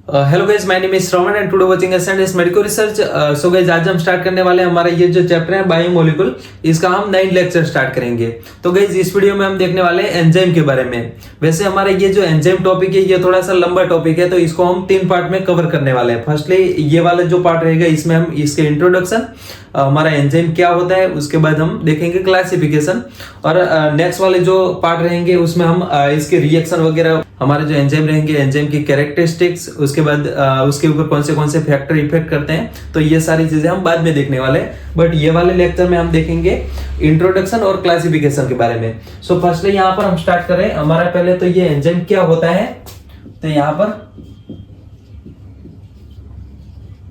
Hello guys, my name is Shravan and today watching SNS medical research. So guys, आज हम start करने वाले हैं हमारा ये जो चैप्टर है बायोमोलिक्यूल, इसका हम 9 लेक्चर स्टार्ट करेंगे। तो गाइस, इस वीडियो में हम देखने वाले हैं एंजाइम के बारे में। वैसे हमारा ये जो एंजाइम टॉपिक है ये थोड़ा सा लंबा टॉपिक है, तो इसको हम 3 पार्ट में कवर करने वाले हैं। फर्स्टली ये वाला जो पार्ट रहेगा इसमें हम इसके इंट्रोडक्शन, हमारा एंजाइम क्या होता है, उसके बाद हम देखेंगे क्लासिफिकेशन, और नेक्स्ट वाले जो पार्ट रहेंगे उसमें हम इसके रिएक्शन वगैरह, हमारे जो एंजाइम रहेंगे, एंजाइम की कैरेक्टरिस्टिक्स, उसके बाद उसके ऊपर कौन से फैक्टर इफेक्ट करते हैं, तो ये सारी चीजें हम बाद में देखने वाले हैं। बट ये वाले लेक्चर में हम देखेंगे इंट्रोडक्शन और क्लासिफिकेशन के बारे में। सो फर्स्टली यहाँ पर हम स्टार्ट करें हमारा पहले तो ये एंजाइम क्या होता है। तो यहाँ पर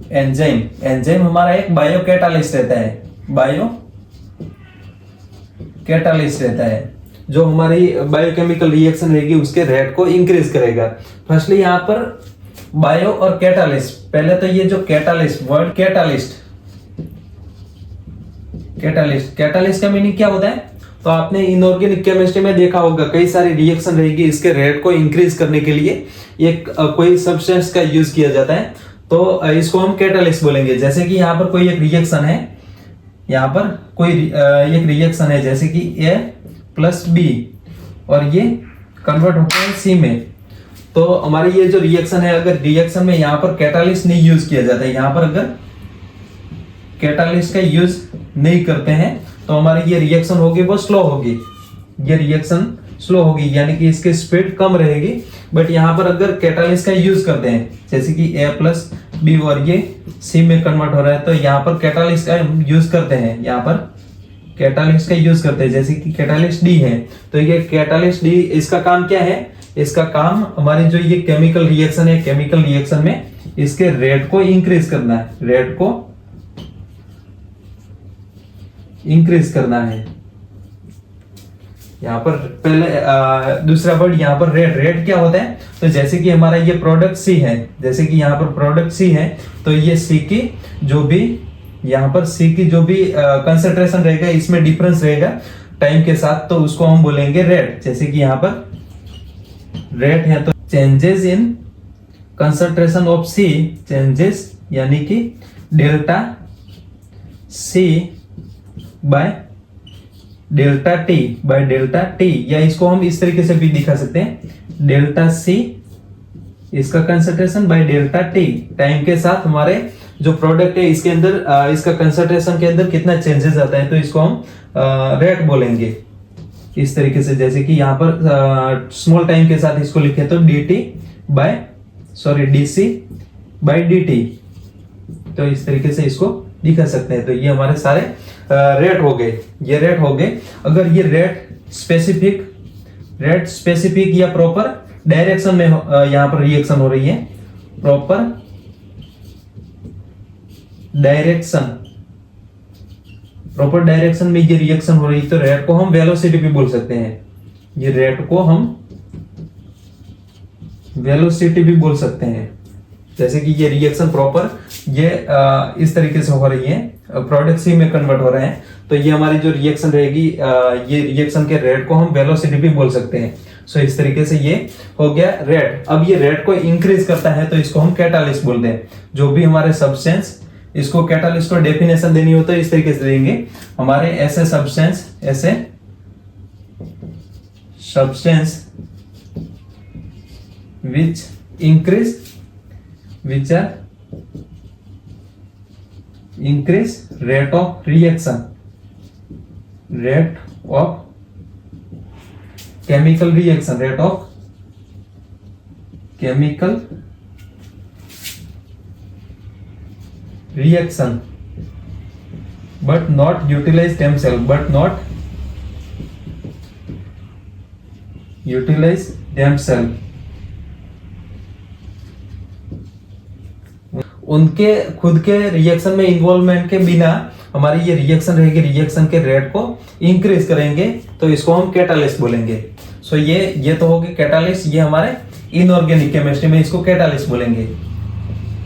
एंजाइम हमारा एक बायो कैटालिस्ट रहता है, बायो कैटालिस्ट रहता है जो हमारी बायोकेमिकल रिएक्शन रहेगी उसके रेट को इंक्रीज करेगा। फर्स्टली यहाँ पर बायो और कैटालिस्ट, पहले तो ये जो कैटालिस्ट वर्ड कैटालिस्ट का मीनिंग क्या होता है, तो आपने इनऑर्गेनिक केमिस्ट्री में देखा होगा कई सारी रिएक्शन रहेगी, इसके रेट को इंक्रीज करने के लिए एक कोई सब्सटेंस का यूज किया जाता है, तो इसको हम कैटालिस्ट बोलेंगे। जैसे कि यहाँ पर कोई एक रिएक्शन है, यहाँ पर कोई एक रिएक्शन है जैसे कि A प्लस बी, और ये कन्वर्ट होता है C में। तो हमारी ये जो रिएक्शन है, अगर रिएक्शन में यहाँ पर कैटालिस्ट नहीं यूज किया जाता है, यहाँ पर अगर कैटालिस्ट का यूज नहीं करते हैं तो हमारी ये रिएक्शन होगी वो स्लो होगी, ये रिएक्शन स्लो होगी, यानी कि इसकी स्पीड कम रहेगी। बट यहाँ पर अगर कैटालिस्ट का यूज करते हैं जैसे कि A प्लस बी और ये C में कन्वर्ट हो रहा है, तो यहाँ पर कैटालिस्ट का यूज करते हैं, यहाँ पर कैटालिस्ट का यूज करते हैं, जैसे कि कैटालिस्ट D है। तो ये कैटालिस्ट D, इसका काम क्या है, इसका काम हमारी जो ये केमिकल रिएक्शन है, केमिकल रिएक्शन में इसके रेट को इंक्रीज करना है, रेट को इंक्रीज करना है। यहाँ पर पहले दूसरा वर्ड यहाँ पर रेट क्या होता है, तो जैसे कि हमारा ये प्रोडक्ट C है, जैसे कि यहाँ पर प्रोडक्ट C है, तो ये C की जो भी यहाँ पर C की जो भी कंसंट्रेशन रहेगा, इसमें डिफरेंस रहेगा टाइम के साथ, तो उसको हम बोलेंगे रेट। जैसे कि यहाँ पर रेट है तो changes in concentration of C, changes यानी कि delta C by delta T, या इसको हम इस तरीके से भी दिखा सकते हैं, डेल्टा C इसका concentration by delta T, time के साथ हमारे जो प्रोडक्ट है इसके अंदर इसका कंसंट्रेशन के अंदर कितना चेंजेस आता है, तो इसको हम रेट बोलेंगे इस तरीके से। जैसे कि यहाँ पर स्मॉल टाइम के साथ इसको लिखे तो डीसी बाय dt, तो इस तरीके से इसको दिखा सकते हैं। तो ये हमारे सारे रेट हो गए, ये रेट हो गए। अगर ये रेट स्पेसिफिक या प्रॉपर डायरेक्शन में यहाँ पर रिएक्शन हो रही है, प्रॉपर डायरेक्शन में ये रिएक्शन हो रही है, तो रेट को हम वेलोसिटी भी बोल सकते हैं, ये रेट को हम वेलोसिटी भी बोल सकते हैं। जैसे कि ये रिएक्शन प्रॉपर ये इस तरीके से हो रही है, प्रोडक्ट C में कन्वर्ट हो रहे हैं, तो ये हमारी जो रिएक्शन रहेगी, ये रिएक्शन के रेट को हम वेलोसिटी भी बोल सकते हैं। सो इस तरीके से ये हो गया रेट। अब ये रेट को इंक्रीज करता है तो इसको हम कैटालिस्ट बोलते हैं। जो भी हमारे सब्सटेंस, इसको कैटालिस्ट को डेफिनेशन देनी हो तो इस तरीके से देंगे, हमारे ऐसे substance which are increase rate of reaction, rate of chemical reaction, rate of chemical reaction, but not utilize themselves, उनके खुद के रिएक्शन में इन्वॉल्वमेंट के बिना हमारी ये रिएक्शन रहेगी, रिएक्शन के रेट को इंक्रीज करेंगे, तो इसको हम कैटालिस्ट बोलेंगे। सो ये तो होगी कैटालिस्ट, ये हमारे इनऑर्गेनिक केमिस्ट्री में इसको कैटालिस्ट बोलेंगे,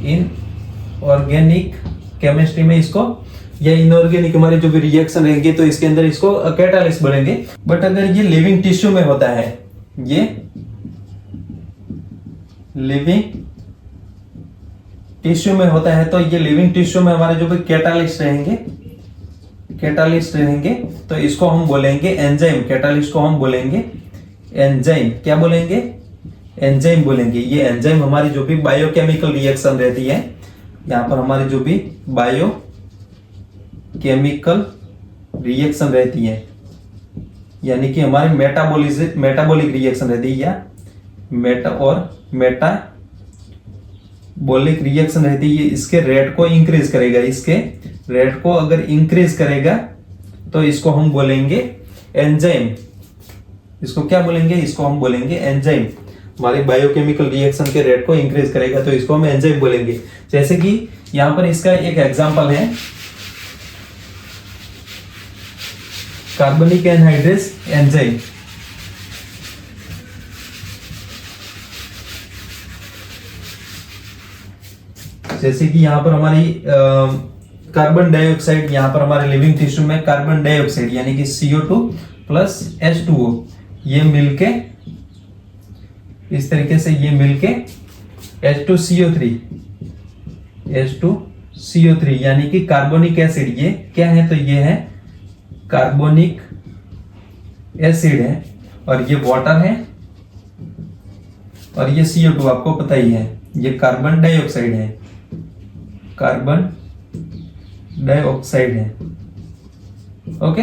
इनऑर्गेनिक केमिस्ट्री में इसको, या इनऑर्गेनिक हमारी जो भी रिएक्शन रहेगी तो इसके अंदर इसको कैटालिस्ट बोलेंगे। बट अगर ये लिविंग टिश्यू में होता है, ये लिविंग टिश्यू में होता है, तो ये लिविंग टिश्यू में हमारे जो भी कैटालिस्ट रहेंगे, तो इसको हम बोलेंगे एंजाइम। कैटालिस्ट को हम बोलेंगे एंजाइम। क्या बोलेंगे? एंजाइम बोलेंगे। ये एंजाइम हमारी जो भी बायोकेमिकल रिएक्शन रहती है, यहाँ पर हमारी जो भी बायोकेमिकल रिएक्शन रहती है, यानी कि हमारी मेटाबॉलिक रिएक्शन रहती है, या मेटाबॉलिक रिएक्शन रहती है, इसके रेट को इंक्रीज करेगा। इसके रेट को अगर इंक्रीज करेगा तो इसको हम बोलेंगे एंजाइम। इसको क्या बोलेंगे? इसको हम बोलेंगे एंजाइम। हमारे बायोकेमिकल रिएक्शन के रेट को इंक्रीज करेगा तो इसको हम एंजाइम बोलेंगे। जैसे कि यहां पर इसका एक एग्जांपल है, कार्बनिक एनहाइड्रेस एंजाइम। जैसे कि यहां पर हमारी कार्बन डाइऑक्साइड, यहां पर हमारे लिविंग टिश्यू में कार्बन डाइऑक्साइड यानी कि CO2 प्लस H2O, ये मिलके इस तरीके से ये मिलके H2CO3 यानी कि कार्बोनिक एसिड। ये क्या है? तो ये है कार्बोनिक एसिड है, और ये वाटर है, और ये CO2 आपको पता ही है, ये कार्बन डाइऑक्साइड है, ओके।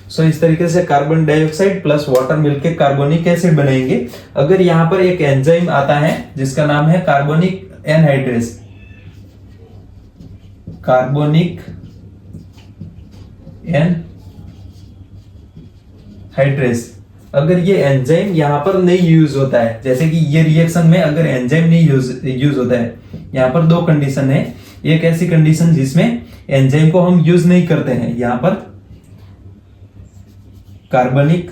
सो इस तरीके से कार्बन डाइऑक्साइड प्लस वाटर मिलके कार्बोनिक एसिड बनाएंगे। अगर यहां पर एक एंजाइम आता है जिसका नाम है कार्बोनिक एनहाइड्रेस, अगर ये एंजाइम यहां पर नहीं यूज होता है, जैसे कि ये रिएक्शन में अगर एंजाइम नहीं यूज होता है, यहां पर दो कंडीशन है। एक ऐसी कंडीशन जिसमें एंजाइम को हम यूज नहीं करते हैं, यहां पर कार्बनिक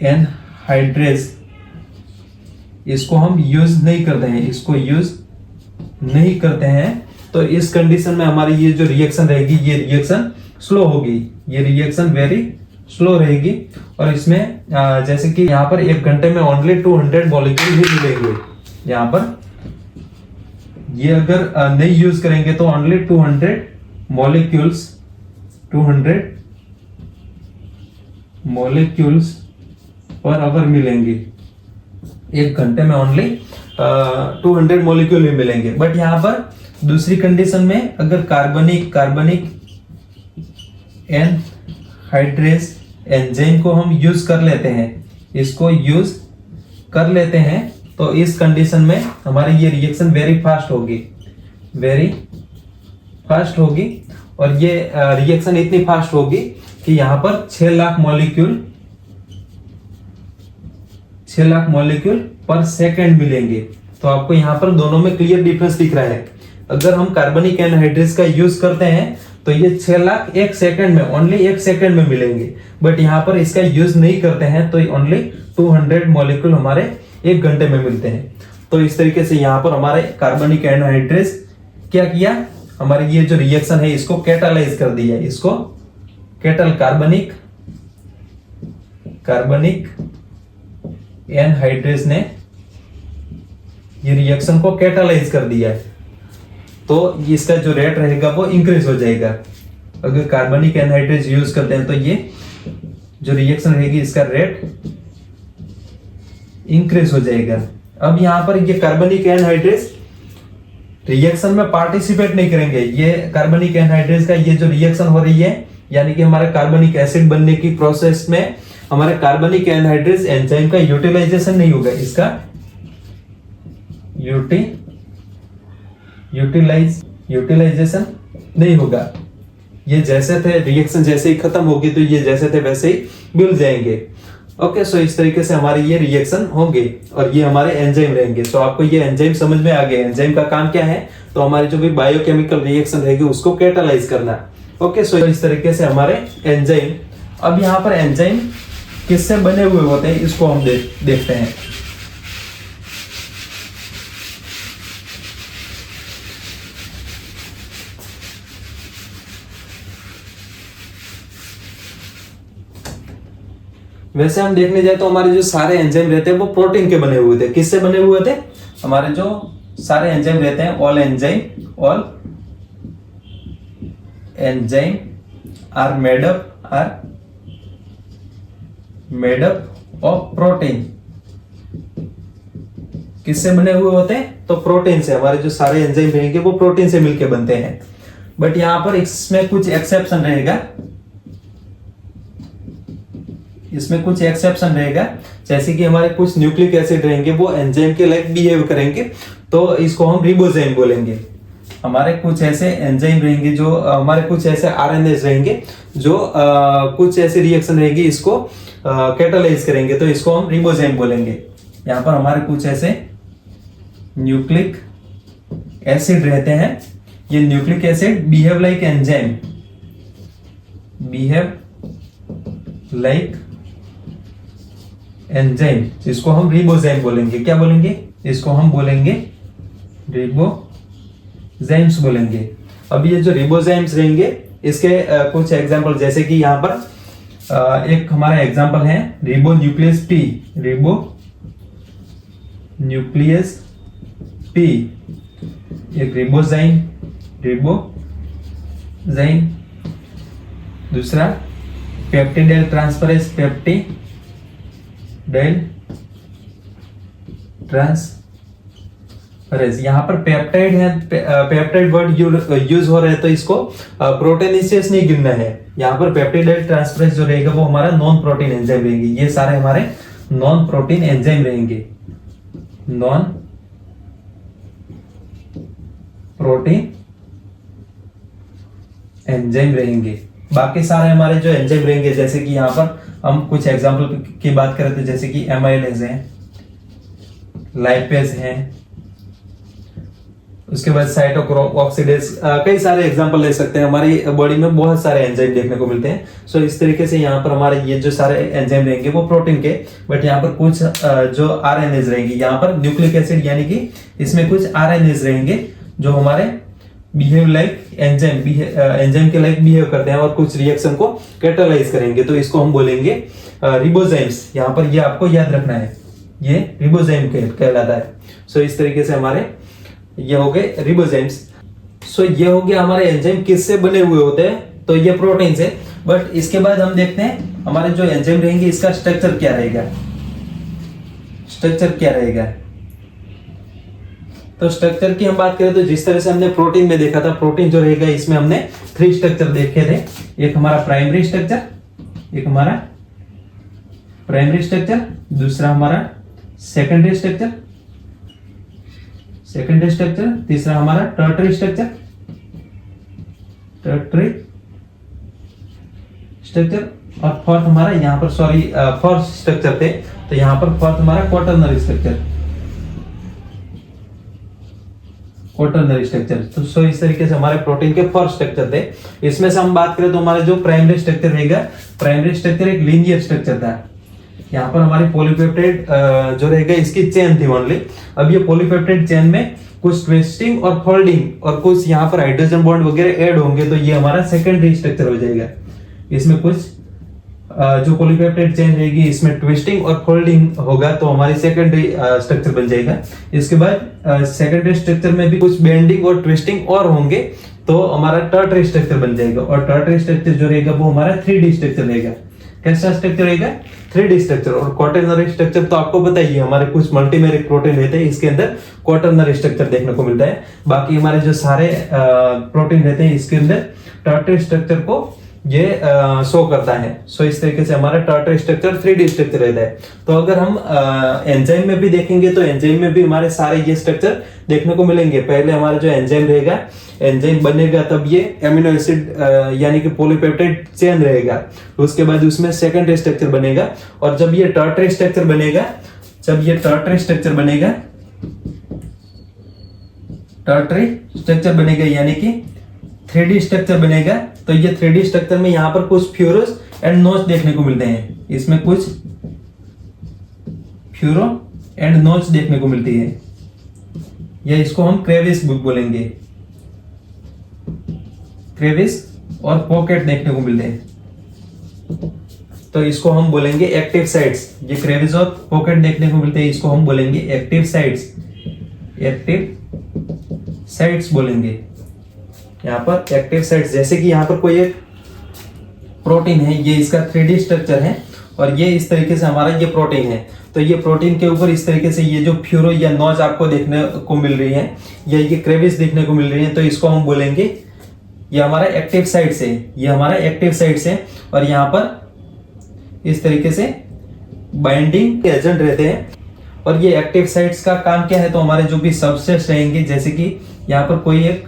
एनहाइड्रेस, इसको हम यूज नहीं करते हैं, तो इस कंडीशन में हमारी ये जो रिएक्शन रहेगी, ये रिएक्शन स्लो होगी, ये रिएक्शन वेरी स्लो रहेगी। और इसमें जैसे कि यहाँ पर 1 घंटे में ओनली 200 मॉलिक्यूल ही मिलेंगे। यहाँ पर ये अगर नहीं यूज करेंगे तो ओनली 200 मॉलिक्यूल्स पर आवर मिलेंगे। 1 घंटे में ओनली 200 मॉलिक्यूल ही मिलेंगे। बट यहाँ पर दूसरी कंडीशन में अगर कार्बनिक एनहाइड्रेस एंजाइम को हम यूज कर लेते हैं, तो इस कंडीशन में हमारी ये रिएक्शन वेरी फास्ट होगी, और ये रिएक्शन इतनी फास्ट होगी कि यहाँ पर 6 लाख मॉलिक्यूल पर सेकेंड मिलेंगे। तो आपको यहाँ पर दोनों में क्लियर डिफरेंस दिख रहा है। अगर हम कार्बनिक एनहाइड्रेस का यूज करते हैं तो ये 6 लाख 1 सेकेंड में, ओनली 1 सेकेंड में मिलेंगे। बट यहाँ पर इसका यूज नहीं करते हैं तो ओनली 200 मॉलिक्यूल हमारे 1 घंटे में मिलते हैं। तो इस तरीके से यहाँ पर हमारे कार्बनिक एनहाइड्रेस क्या किया, हमारी ये जो रिएक्शन है इसको कैटालाइज कर दिया। इसको कार्बनिक एनहाइड्रेस ने ये रिएक्शन को कैटालाइज कर दिया है, तो इसका जो रेट रहेगा वो इंक्रीज हो जाएगा। अगर कार्बनिक एनहाइड्रेस यूज करते हैं तो ये जो रिएक्शन रहेगी इसका रेट इंक्रीज हो जाएगा। अब यहां पर ये कार्बनिक एनहाइड्रेस रिएक्शन में पार्टिसिपेट नहीं करेंगे। ये कार्बनिक एनहाइड्रेस का ये जो रिएक्शन हो रही है, यानी कि हमारे कार्बनिक एसिड बनने की प्रोसेस में हमारे कार्बनिक एनहाइड्रेस एंजाइम का यूटिलाइजेशन नहीं होगा। इसका यूटिलाइजेशन नहीं होगा। ये जैसे थे रिएक्शन जैसे ही खत्म होगी तो ये जैसे थे वैसे ही मिल जाएंगे। ओके, सो इस तरीके से हमारी ये रिएक्शन होंगे और ये हमारे एंजाइम रहेंगे। तो आपको ये एंजाइम समझ में आ गया। एंजाइम का काम क्या है, तो हमारी जो भी बायोकेमिकल रिएक्शन रहेगी उसको कैटालाइज करना। ओके, सो इस तरीके से हमारे एंजाइम। अब यहाँ पर एंजाइम किससे बने हुए होते हैं इसको हम देखते हैं। वैसे हम देखने जाए तो हमारे जो सारे एंजाइम रहते हैं वो प्रोटीन के बने हुए थे। किससे बने हुए थे? हमारे जो सारे एंजाइम रहते हैं, all enzyme are made up of protein. किससे बने हुए होते हैं? तो प्रोटीन से। हमारे जो सारे एंजाइम रहेंगे वो प्रोटीन से मिलकर बनते हैं। बट यहां पर इसमें कुछ एक्सेप्शन रहेगा, जैसे कि हमारे कुछ न्यूक्लिक एसिड रहेंगे वो एंजाइम के लाइक बिहेव करेंगे, तो इसको हम रिबोजाइम बोलेंगे। हमारे कुछ ऐसे एंजाइम रहेंगे जो हमारे कुछ ऐसे आरएनएस रहेंगे जो कुछ ऐसे रिएक्शन रहेगी इसको कैटालाइज करेंगे, तो इसको हम रिबोजाइम बोलेंगे। यहां पर हमारे कुछ ऐसे न्यूक्लिक एसिड रहते हैं, ये nucleic acid behave like enzyme, जिसको हम रिबोजाइम बोलेंगे। क्या बोलेंगे? इसको हम बोलेंगे रिबोजाइम्स बोलेंगे। अब ये जो रिबोजाइम्स रहेंगे इसके कुछ एग्जांपल, जैसे कि यहाँ पर एक हमारा एग्जांपल है रिबोन्यूक्लियस पी, एक रिबोजाइम। दूसरा पेप्टिडाइल ट्रांसफरेज, यहाँ पर पेप्टाइड है, पेप्टाइड वर्ड यूज हो रहा है, तो इसको प्रोटीनेसियस नहीं गिनना है। यहाँ पर पेप्टिडाइल ट्रांसफरेज जो रहेगा वो हमारा नॉन प्रोटीन एंजाइम रहेंगे। ये सारे हमारे नॉन प्रोटीन एंजाइम रहेंगे, नॉन प्रोटीन एंजाइम रहेंगे। बाकी सारे हमारे जो एंजाइम रहेंगे, जैसे कि यहाँ पर हम कुछ एग्जांपल की बात करें तो जैसे कि एमाइलेज है, लाइपेज है, उसके बाद साइटोक्रोम ऑक्सीडेज, कई सारे एग्जांपल ले सकते हैं। हमारी बॉडी में बहुत सारे एंजाइम देखने को मिलते हैं। सो इस तरीके से यहाँ पर हमारे ये जो सारे एंजाइम रहेंगे वो प्रोटीन के, बट यहाँ पर कुछ जो आरएनएज रहेंगे, यहाँ पर न्यूक्लिक एसिड यानी कि इसमें कुछ आरएनएज रहेंगे जो हमारे बिहेव लाइक एंजाइम के लाइक बिहेव करते हैं और कुछ रिएक्शन को कैटालाइज करेंगे, तो इसको हम बोलेंगे रिबोजाइम्स। यहाँ पर ये आपको याद रखना है, ये रिबोजाइम कहलाता है। सो इस तरीके से हमारे ये हो गए रिबोजाइम्स। सो ये हो गया हमारे एंजाइम किससे बने हुए होते हैं, तो ये प्रोटीन से। बट इसके बाद हम देखते हैं हमारे जो एंजाइम रहेंगे इसका स्ट्रक्चर क्या रहेगा। तो स्ट्रक्चर की हम बात करें तो जिस तरह से हमने प्रोटीन में देखा था, प्रोटीन जो रहेगा इसमें हमने 3 स्ट्रक्चर देखे थे। एक हमारा प्राइमरी स्ट्रक्चर, दूसरा हमारा सेकेंडरी स्ट्रक्चर, तीसरा हमारा टर्टरी स्ट्रक्चर, और फोर्थ हमारा यहाँ पर फोर्थ स्ट्रक्चर थे, तो यहाँ पर फोर्थ हमारा क्वाटरनरी स्ट्रक्चर। तो सो इस तरीके से हमारे प्रोटीन के 4 स्ट्रक्चर थे। इसमें से हम बात करें तो हमारे जो प्राइमरी स्ट्रक्चर रहेगा, प्राइमरी स्ट्रक्चर एक लीनियर स्ट्रक्चर था। यहाँ पर हमारी पॉलीपेप्टाइड जो रहेगा इसकी चेन थी ओनली। अब ये पॉलीपेप्टाइड चेन में कुछ ट्विस्टिंग और फोल्डिंग और कुछ यहाँ पर हाइड्रोजन बॉन्ड वगैरह ऐड होंगे, तो ये हमारा सेकेंडरी स्ट्रक्चर हो जाएगा। इसमें कुछ जो पॉलीपेप्टाइड चेन रहेगी इसमें ट्विस्टिंग और फोल्डिंग होगा, तो हमारी सेकेंडरी स्ट्रक्चर बन जाएगा। इसके बाद सेकेंडरी स्ट्रक्चर में भी कुछ बेंडिंग और ट्विस्टिंग और होंगे, तो हमारा टर्टरी स्ट्रक्चर बन जाएगा। और टर्टरी स्ट्रक्चर जो रहेगा वो हमारा 3D स्ट्रक्चर रहेगा। कैसा स्ट्रक्चर रहेगा? 3D structure. और क्वाटरनरी स्ट्रक्चर तो आपको पता ही है, हमारे कुछ मल्टीमेरिक प्रोटीन रहते हैं, इसके अंदर क्वाटरनरी स्ट्रक्चर देखने को मिलता है। बाकी हमारे जो सारे प्रोटीन रहते हैं इसके अंदर टर्टरी स्ट्रक्चर को ये शो करता है। सो इस तरीके से हमारा टर्टरी स्ट्रक्चर 3D स्ट्रक्चर रहता है। तो अगर हम एंजाइम में भी देखेंगे तो एंजाइम में भी हमारे सारे ये स्ट्रक्चर देखने को मिलेंगे। पहले हमारा जो एंजाइम रहेगा, एंजाइम बनेगा तब ये एमिनो एसिड यानी कि पॉलीपेप्टाइड चेन रहेगा, उसके बाद उसमें सेकेंडरी स्ट्रक्चर बनेगा। और जब ये टर्टरी स्ट्रक्चर बनेगा, यानी कि 3D स्ट्रक्चर बनेगा, तो ये 3D स्ट्रक्चर में यहाँ पर कुछ फ्यूरोस एंड नोच देखने को मिलते हैं। इसमें कुछ फ्यूरो एंड नोच देखने को मिलती है, या इसको हम क्रेविस बोलेंगे। क्रेविस और पॉकेट देखने को मिलते हैं, तो इसको हम बोलेंगे एक्टिव साइट्स। ये क्रेविस और पॉकेट देखने को मिलते हैं, इसको हम बोलेंगे एक्टिव साइट्स। एक्टिव साइट्स बोलेंगे। यहाँ पर एक्टिव साइट्स, जैसे कि यहाँ पर कोई एक प्रोटीन है, ये इसका 3D स्ट्रक्चर है और ये इस तरीके से हमारा ये प्रोटीन है, तो ये प्रोटीन के ऊपर इस तरीके से ये जो फ्यूरो या नॉच आपको देखने को मिल रही है या ये क्रेविस देखने को मिल रही है, तो इसको हम बोलेंगे ये हमारा एक्टिव साइट्स है, ये हमारा एक्टिव साइट्स है। और यहाँ पर इस तरीके से बाइंडिंग एजेंट रहते हैं। और ये एक्टिव साइट्स का काम क्या है, तो हमारे जो भी सबस्टेंस रहेंगे, जैसे कि यहाँ पर कोई एक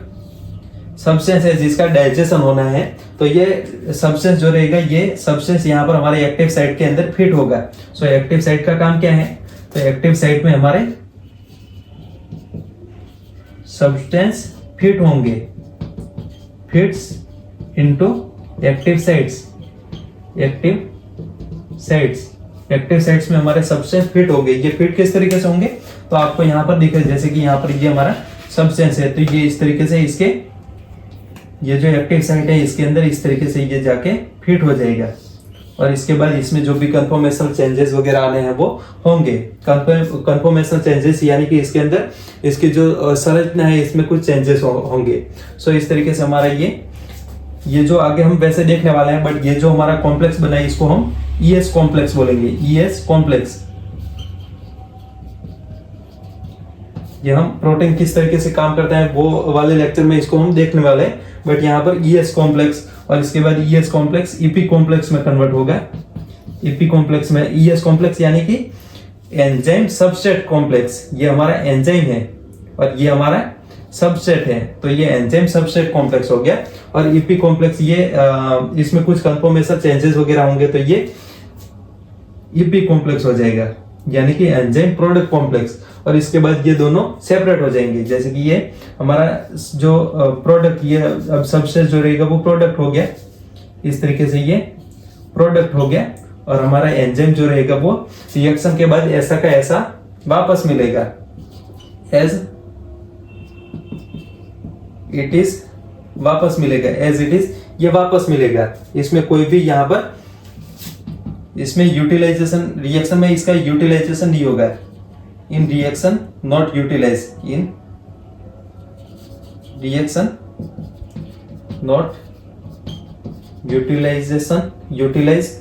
सब्सटेंस है जिसका डाइजेशन होना है, तो ये सब्सटेंस जो रहेगा, ये सब्सटेंस यहाँ पर हमारे एक्टिव साइट के अंदर फिट होगा। सो एक्टिव साइट का काम क्या है, तो एक्टिव साइट में हमारे सब्सटेंस फिट होंगे, fits into active sites. Active sites में हमारे सब्सटेंस फिट होंगे। ये फिट किस तरीके से होंगे, तो आपको यहाँ पर दिख रहा है, जैसे कि यहाँ पर ये हमारा सब्सटेंस है, तो ये इस तरीके से इसके ये जो एक्टिव साइट है इसके अंदर इस तरीके से ये जाके फिट हो जाएगा। और इसके बाद इसमें जो भी कंफर्मेशनल चेंजेस वगैरह आने हैं वो होंगे। कंफर्मेशनल चेंजेस यानी कि इसके अंदर इसकी जो संरचना है इसमें कुछ चेंजेस होंगे। सो इस तरीके से हमारा ये जो आगे हम वैसे देखने वाले हैं, बट ये जो हमारा कॉम्प्लेक्स बना है इसको हम ES कॉम्प्लेक्स बोलेंगे। ES कॉम्प्लेक्स, ये हम प्रोटीन किस तरीके से काम करता है वो वाले लेक्चर में इसको हम देखने वाले हैं, बट यहाँ पर ES कॉम्प्लेक्स और इसके बाद ES कॉम्प्लेक्स EP कॉम्प्लेक्स में कन्वर्ट होगा। EP कॉम्प्लेक्स में ES कॉम्प्लेक्स यानी कि एंजाइम सबस्ट्रेट कॉम्प्लेक्स, ये हमारा एंजाइम है और ये हमारा सबस्ट्रेट है, तो ये एंजाइम सबस्ट्रेट कॉम्प्लेक्स हो गया। और EP कॉम्प्लेक्स ये इसमें कुछ कंफर्मेशन चेंजेस वगैरह होंगे, तो ये EP कॉम्प्लेक्स हो जाएगा, यानी कि एंजाइम प्रोडक्ट कॉम्प्लेक्स। और इसके बाद ये दोनों सेपरेट हो जाएंगे, जैसे कि ये हमारा जो प्रोडक्ट, ये अब सबस्टेंस जो रहेगा वो प्रोडक्ट हो गया, इस तरीके से ये प्रोडक्ट हो गया। और हमारा एंजाइम जो रहेगा वो रिएक्शन के बाद ऐसा का ऐसा वापस मिलेगा, एज इट इज वापस मिलेगा, एज इट इज ये वापस मिलेगा। इसमें कोई भी यहाँ पर इसमें यूटिलाइजेशन, रिएक्शन में इसका यूटिलाइजेशन नहीं होगा। In reaction not utilize, in reaction not utilize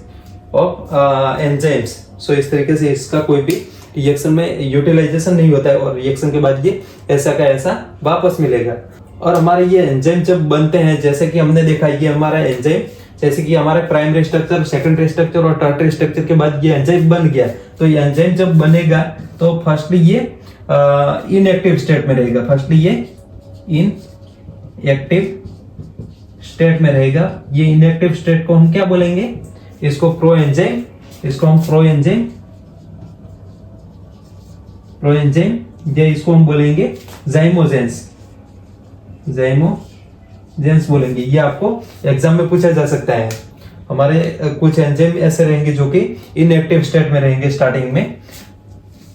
of enzymes. So इस तरीके से इसका कोई भी रिएक्शन में यूटिलाइजेशन नहीं होता है और रिएक्शन के बाद ये ऐसा का ऐसा वापस मिलेगा। और हमारे ये एंजाइम जब बनते हैं, जैसे कि हमने देखा, ये हमारा एंजाइम, जैसे कि हमारा प्राइमरी स्ट्रक्चर, सेकेंडरी स्ट्रक्चर और टर्टरी स्ट्रक्चर के बाद ये एंजाइम बन गया, तो ये एंजाइम जब बनेगा तो फर्स्टली ये इनएक्टिव स्टेट में रहेगा। फर्स्टली ये इनएक्टिव स्टेट में रहेगा। ये इनएक्टिव स्टेट को हम क्या बोलेंगे, इसको प्रो एंजाइम, इसको हम प्रो एंजाइम, या इसको हम बोलेंगे जाइमोजेंस बोलेंगे। ये आपको एग्जाम में पूछा जा सकता है। हमारे कुछ एंजाइम ऐसे रहेंगे जो कि इनएक्टिव स्टेट में रहेंगे स्टार्टिंग में,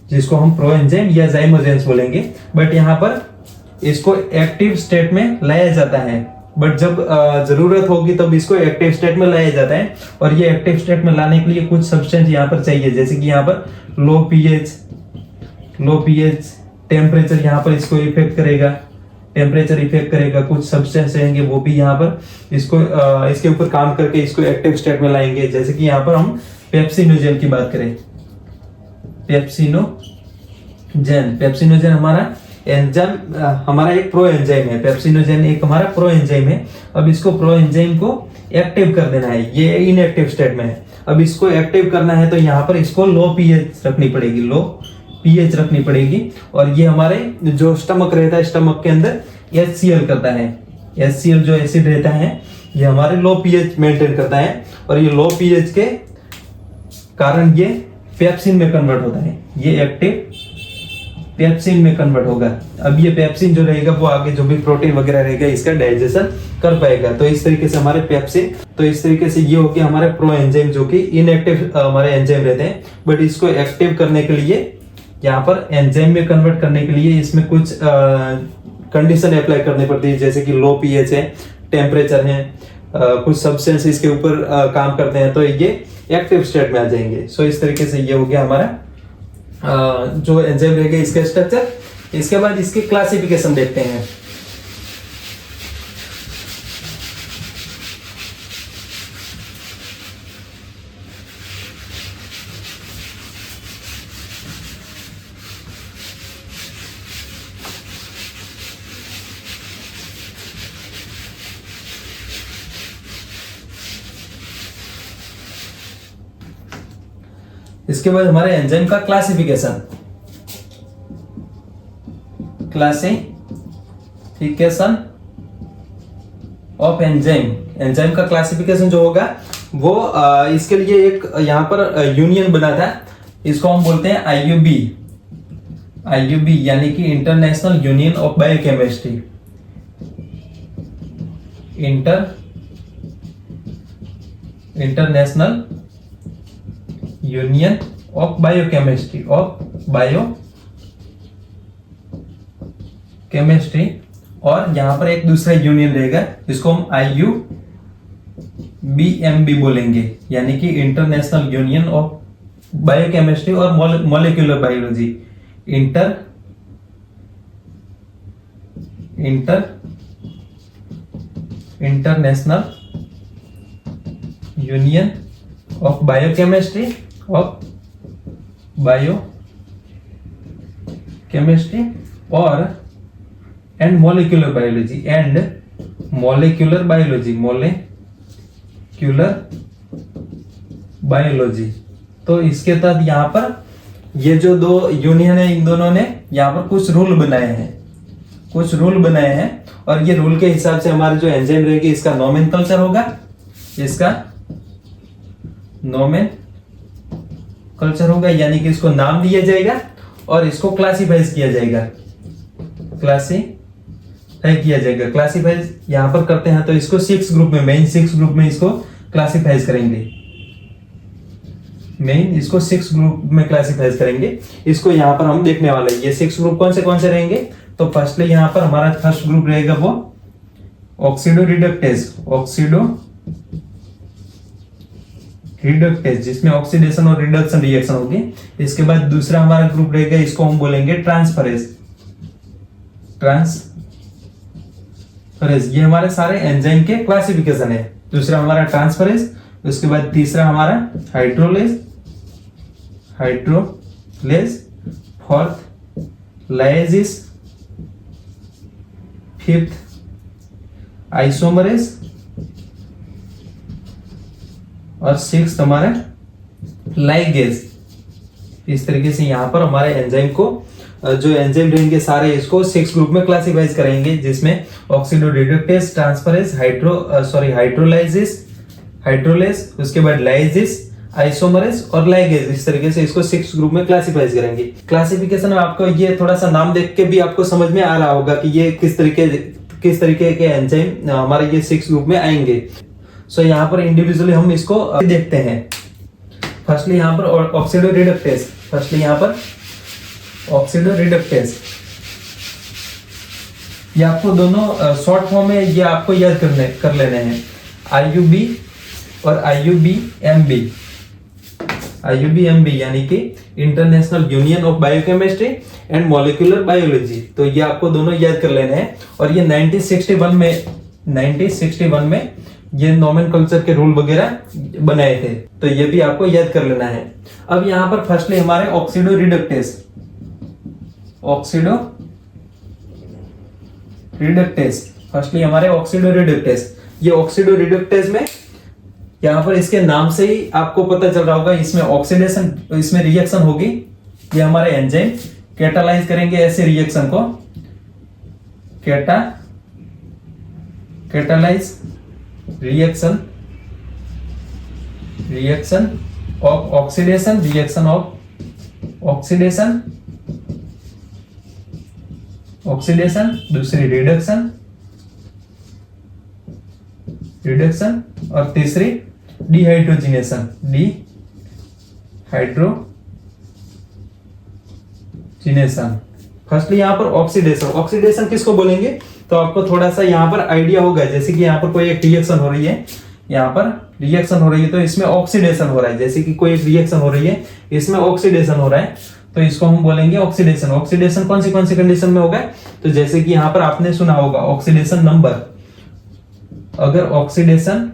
जिसको हम प्रो एंजाइम या जाइमोजेंस बोलेंगे। बट यहाँ पर इसको एक्टिव स्टेट में लाया जाता है, बट जब जरूरत होगी तब इसको एक्टिव स्टेट में लाया जाता है। और ये एक्टिव स्टेट में लाने के लिए कुछ सब्सटेंस यहाँ पर चाहिए, जैसे कि यहाँ पर लो पीएच टेम्परेचर यहाँ पर इसको इफेक्ट करेगा। कुछ सब्सटेंस रहेंगे वो भी यहाँ पर इसको इसके ऊपर काम करके इसको एक्टिव स्टेट में लाएंगे। जैसे कि यहाँ पर हम पेप्सिनोजेन की बात करें, पेप्सिनोजेन हमारा एंजाइम, हमारा एक प्रो एंजाइम है। पेप्सिनोजेन एक हमारा प्रो एंजाइम है। अब इसको प्रो एंजाइम को एक्टिव कर देना है, ये इनएक्टिव स्टेट में है। अब इसको एक्टिव करना है तो यहाँ पर इसको लो पीएच रखनी पड़ेगी। और ये हमारे जो स्टमक रहता है, स्टमक के अंदर HCl करता है। HCl जो एसिड रहता है ये हमारे लो पीएच मेंटेन करता है, और ये लो पीएच के कारण ये पेप्सिन में कन्वर्ट होता है। ये एक्टिव पेप्सिन में कन्वर्ट होगा। अब ये पेप्सिन जो रहेगा वो आगे जो भी प्रोटीन वगैरह रहेगा इसका डाइजेशन कर पाएगा। तो इस तरीके से हमारे पेप्सिन, तो इस तरीके से ये हो गया हमारे प्रो एंजाइम, जो कि इनएक्टिव हमारे एंजाइम रहते हैं। बट इसको एक्टिव करने के लिए, यहाँ पर एंजाइम में कन्वर्ट करने के लिए इसमें कुछ कंडीशन अप्लाई करनी पड़ती है, जैसे कि लो पीएच है, टेम्परेचर है, कुछ सब्सटेंस इसके ऊपर काम करते हैं, तो ये एक्टिव स्टेट में आ जाएंगे। सो इस तरीके से ये हो गया हमारा जो एंजाइम रहेगा इसका स्ट्रक्चर। इसके बाद इसकी क्लासिफिकेशन देखते हैं। इसके बाद हमारे एंजाइम का क्लासिफिकेशन ऑफ एंजाइम। एंजाइम का क्लासिफिकेशन जो होगा वो इसके लिए एक यहां पर यूनियन बना था, इसको हम बोलते हैं आईयूबी यानी कि international union of biochemistry. International union of biochemistry और यहां पर एक दूसरा यूनियन रहेगा, इसको हम IUBMB बोलेंगे, यानी कि इंटरनेशनल यूनियन ऑफ बायोकेमिस्ट्री और molecular biology. International union of biochemistry और एंड मॉलिक्यूलर बायोलॉजी। तो इसके तहत यहाँ पर ये जो दो यूनियन है, इन दोनों ने यहाँ पर कुछ रूल बनाए हैं और ये रूल के हिसाब से हमारे जो एंजाइम रहेगी इसका नोमेनकल्चर होगा, यानी कि इसको नाम दिया जाएगा और इसको क्लासिफाई किया जाएगा। क्लासिफाई यहां पर करते हैं तो इसको 6 ग्रुप में, मेन 6 ग्रुप में इसको क्लासिफाई करेंगे। इसको यहां पर हम देखने वाले हैं। ये 6 ग्रुप कौन से रहेंगे? तो फर्स्टली यहां पर हमारा फर्स्ट ग्रुप रहेगा वो ऑक्सीडो रिडक्टेज, जिसमें ऑक्सीडेशन और रिडक्शन रिएक्शन होगी। इसके बाद दूसरा हमारा ग्रुप रहेगा, इसको हम बोलेंगे ट्रांसफरेज। ये हमारे सारे एंजाइम के क्लासिफिकेशन है। दूसरा हमारा ट्रांसफरेज, उसके बाद तीसरा हमारा hydrolase, fourth lysis, fifth isomerase और 6th हमारा लाइगेज। इस तरीके से यहाँ पर हमारे एंजाइम को, जो एंजाइम रहेंगे सारे, इसको 6 ग्रुप में क्लासिफाइज करेंगे, जिसमें ऑक्सीडो रिडक्टेज, ट्रांसफरेज, हाइड्रोलेज, उसके बाद लाइसिस, आइसोमरेज और लाइगेज। इस तरीके से इसको 6 ग्रुप में क्लासिफाइज करेंगे। क्लासिफिकेशन में आपको ये थोड़ा सा नाम देख के भी आपको समझ में आ रहा होगा कि ये किस तरीके के एंजाइम हमारे ये 6 ग्रुप में आएंगे। सो यहाँ पर इंडिविजुअली हम इसको देखते हैं। फर्स्टली यहाँ पर ऑक्सीडो रिडक्टेज, ये आपको दोनों शॉर्ट फॉर्म में ये आपको याद कर लेने हैं, IUB और IUBMB यानी कि international union of biochemistry and molecular biology. तो ये आपको दोनों याद कर लेने हैं। और ये 1961 में ये नोमेनकल्चर के रूल वगैरह बनाए थे, तो ये भी आपको याद कर लेना है। अब यहाँ पर फर्स्टली हमारे ऑक्सीडो रिडक्टेज, फर्स्टली हमारे ऑक्सीडो रिडक्टेज। ये ऑक्सीडो रिडक्टेज में यहाँ पर इसके नाम से ही आपको पता चल रहा होगा, इसमें रिएक्शन होगी। ये हमारे एंजाइम कैटालाइज करेंगे ऐसे रिएक्शन को, कैटालाइज रिएक्शन ऑफ ऑक्सीडेशन, दूसरी रिडक्शन और तीसरी डिहाइड्रोजिनेशन, फर्स्टली यहाँ पर ऑक्सीडेशन किसको बोलेंगे? तो आपको थोड़ा सा यहाँ पर आइडिया होगा, जैसे कि यहाँ पर कोई एक रिएक्शन हो रही है, तो इसमें ऑक्सीडेशन हो रहा है। जैसे कि कोई एक रिएक्शन हो रही है, इसमें ऑक्सीडेशन हो रहा है, तो इसको हम बोलेंगे ऑक्सीडेशन। ऑक्सीडेशन कौन सी कंडीशन में होगा, तो जैसे कि यहां पर आपने सुना होगा ऑक्सीडेशन नंबर, अगर ऑक्सीडेशन